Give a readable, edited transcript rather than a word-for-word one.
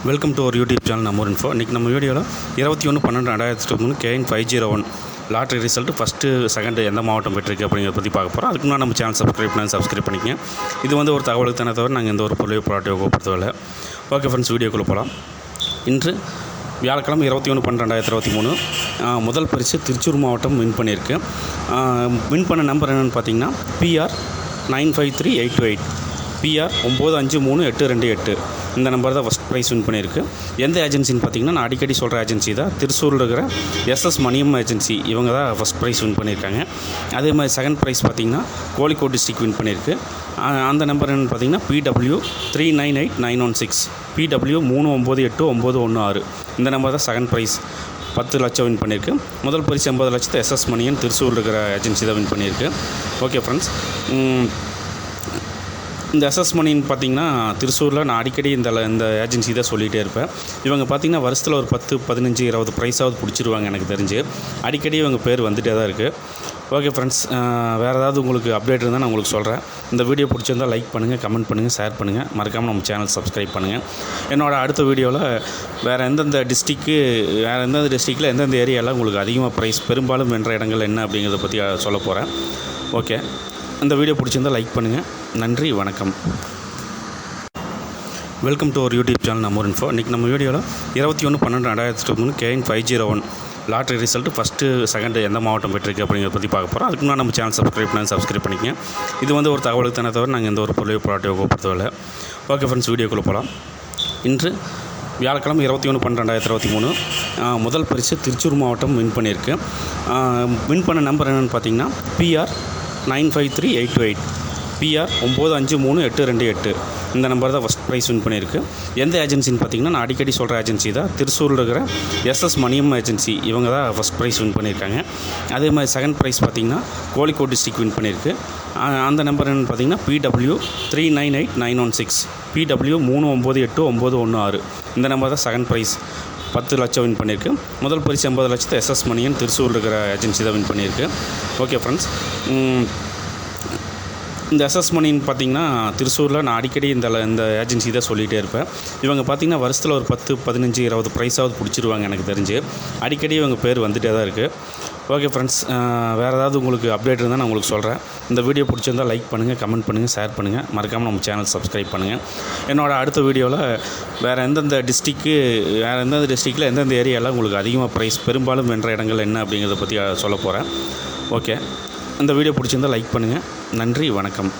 Welcome to our YouTube channel நம்ம info. இன்றைக்கி நம்ம வீடியோவில் 21/12/2023 KN 501 lottery result first second எந்த மாவட்டம் பெற்றிருக்கு அப்படிங்கிறத பற்றி பார்க்க போகிறோம். அதுக்கு முன்னாடி நம்ம சேனல் சப்ஸ்கிரைப் பண்ணிக்கங்க. இது ஒரு தகவலுக்கு தானே தவிர நாங்கள் எந்த ஒரு பொருளையோ ப்ராடக்டையோ கொடுத்ததில்லை. ஓகே ஃப்ரெண்ட்ஸ், வீடியோக்குள்ளே போகலாம். இன்று வியாழக்கிழமை 21/12/2023 முதல் பரிசு திருச்சூர் மாவட்டம் வின் பண்ணியிருக்கு. வின் பண்ண நம்பர் என்னென்னு பார்த்தீங்கன்னா PR 953828, PR 953828. இந்த நம்பர் தான் ஃபஸ்ட் ப்ரைஸ் வின் பண்ணியிருக்கு. எந்த ஏஜென்சின்னு பார்த்தீங்கன்னா, நான் அடிக்கடி சொல்கிற ஏஜென்சி தான், திருச்சூரில் இருக்கிற SS மணியம் ஏஜென்சி. இவங்க தான் ஃபஸ்ட் ப்ரைஸ் வின் பண்ணியிருக்காங்க. அதே மாதிரி செகண்ட் ப்ரைஸ் பார்த்திங்கன்னா கோழிக்கோடு டிஸ்ட்ரிக்ட் வின் பண்ணியிருக்கு. அந்த நம்பர் என்னென்னு பார்த்தீங்கன்னா PW 398916, PW 398916. இந்த நம்பர் தான் செகண்ட் ப்ரைஸ் 10 லட்சம் வின் பண்ணியிருக்கு. முதல் பரிசு 80 லட்சத்தை SS மணியன் திருச்சூரில் இருக்கிற ஏஜென்சி தான் வின் பண்ணியிருக்கு. ஓகே ஃப்ரெண்ட்ஸ், இந்த SS மணின்னு பார்த்திங்கன்னா திருச்சூரில் நான் அடிக்கடி இந்த ஏஜென்சி தான் சொல்லிகிட்டே இருப்பேன். இவங்க பார்த்திங்கன்னா வருஷத்தில் ஒரு 10, 15, 20 ப்ரைஸாவது பிடிச்சிருவாங்க. எனக்கு தெரிஞ்சு அடிக்கடி இவங்க பேர் வந்துகிட்டே தான் இருக்குது. ஓகே ஃப்ரெண்ட்ஸ், வேறு ஏதாவது உங்களுக்கு அப்டேட் இருந்தால் நான் உங்களுக்கு சொல்கிறேன். இந்த வீடியோ பிடிச்சிருந்தால் லைக் பண்ணுங்கள், கமெண்ட் பண்ணுங்கள், ஷேர் பண்ணுங்கள். மறக்காமல் நம்ம சேனல் சப்ஸ்கிரைப் பண்ணுங்கள். என்னோடய அடுத்த வீடியோவில் வேறு எந்தெந்த டிஸ்ட்ரிக்டில் எந்தெந்த ஏரியாவில் உங்களுக்கு அதிகமாக ப்ரைஸ் பெரும்பாலும் வென்ற இடங்கள் என்ன அப்படிங்கிறத பற்றி சொல்ல போகிறேன். ஓகே, இந்த வீடியோ பிடிச்சிருந்தால் லைக் பண்ணுங்கள். நன்றி, வணக்கம். Welcome to our YouTube channel நம்ம இன்ஃபோ. இன்றைக்கி நம்ம வீடியோவில் 21/12/2023 KN 501 lottery result first second எந்த மாவட்டம் பெற்றிருக்கு அப்படிங்கிறத பற்றி பார்க்க போகிறோம். அதுக்கு முன்னாடி நம்ம சேனல் சப்ஸ்கிரைப் பண்ணிக்கங்க. இது ஒரு தகவலுக்கு தானே தவிர நாங்கள் எந்த ஒரு பொருளையோ ப்ராடக்டையோ கொடுத்ததில்லை. ஓகே ஃப்ரெண்ட்ஸ், வீடியோக்குள்ளே போகலாம். இன்று வியாழக்கிழமை 21/12/2023 முதல் பரிசு திருச்சூர் மாவட்டம் வின் பண்ணியிருக்கு. வின் பண்ண நம்பர் என்னென்னு பார்த்தீங்கன்னா PR 953828, PR 953828. இந்த நம்பர் தான் ஃபஸ்ட் ப்ரைஸ் வின் பண்ணியிருக்கு. எந்த ஏஜென்சின்னு பார்த்தீங்கன்னா, நான் அடிக்கடி சொல்கிற ஏஜென்சி தான், திருச்சூரில் இருக்கிற SS மணியம் ஏஜென்சி. இவங்க தான் ஃபஸ்ட் ப்ரைஸ் வின் பண்ணியிருக்காங்க. அதே மாதிரி செகண்ட் ப்ரைஸ் பார்த்திங்கன்னா கோழிக்கோடு டிஸ்ட்ரிக்ட் வின் பண்ணியிருக்கு. அந்த நம்பர் என்னென்னு பார்த்தீங்கன்னா PW 398916, PW 398916. இந்த நம்பர் தான் செகண்ட் ப்ரைஸ் 10 லட்சம் வின் பண்ணியிருக்கு. முதல் பரிசு 80 லட்சத்தை SS மணியன் திருச்சூரில் இருக்கிற ஏஜென்சி தான் வின் பண்ணியிருக்கு. ஓகே ஃப்ரெண்ட்ஸ், இந்த SS மணின்னு பார்த்திங்கன்னா திருச்சூரில் நான் அடிக்கடி இந்த ஏஜென்சி தான் சொல்லிகிட்டே இருப்பேன். இவங்க பார்த்திங்கன்னா வருஷத்தில் ஒரு 10, 15, 20 ப்ரைஸாவது பிடிச்சிருவாங்க. எனக்கு தெரிஞ்சு அடிக்கடி இவங்க பேர் வந்துகிட்டே தான் இருக்குது. ஓகே ஃப்ரெண்ட்ஸ், வேறு ஏதாவது உங்களுக்கு அப்டேட் இருந்தால் நான் உங்களுக்கு சொல்கிறேன். இந்த வீடியோ பிடிச்சிருந்தால் லைக் பண்ணுங்கள், கமெண்ட் பண்ணுங்கள், ஷேர் பண்ணுங்கள். மறக்காமல் நம்ம சேனல் சப்ஸ்கிரைப் பண்ணுங்கள். என்னோடய அடுத்த வீடியோவில் வேறு எந்தெந்த டிஸ்ட்ரிக்டில் எந்தெந்த ஏரியாவில் உங்களுக்கு அதிகமாக ப்ரைஸ் பெரும்பாலும் வென்ற இடங்கள் என்ன அப்படிங்கிறத பற்றி சொல்ல போகிறேன். ஓகே, இந்த வீடியோ பிடிச்சிருந்தால் லைக் பண்ணுங்கள். நன்றி, வணக்கம்.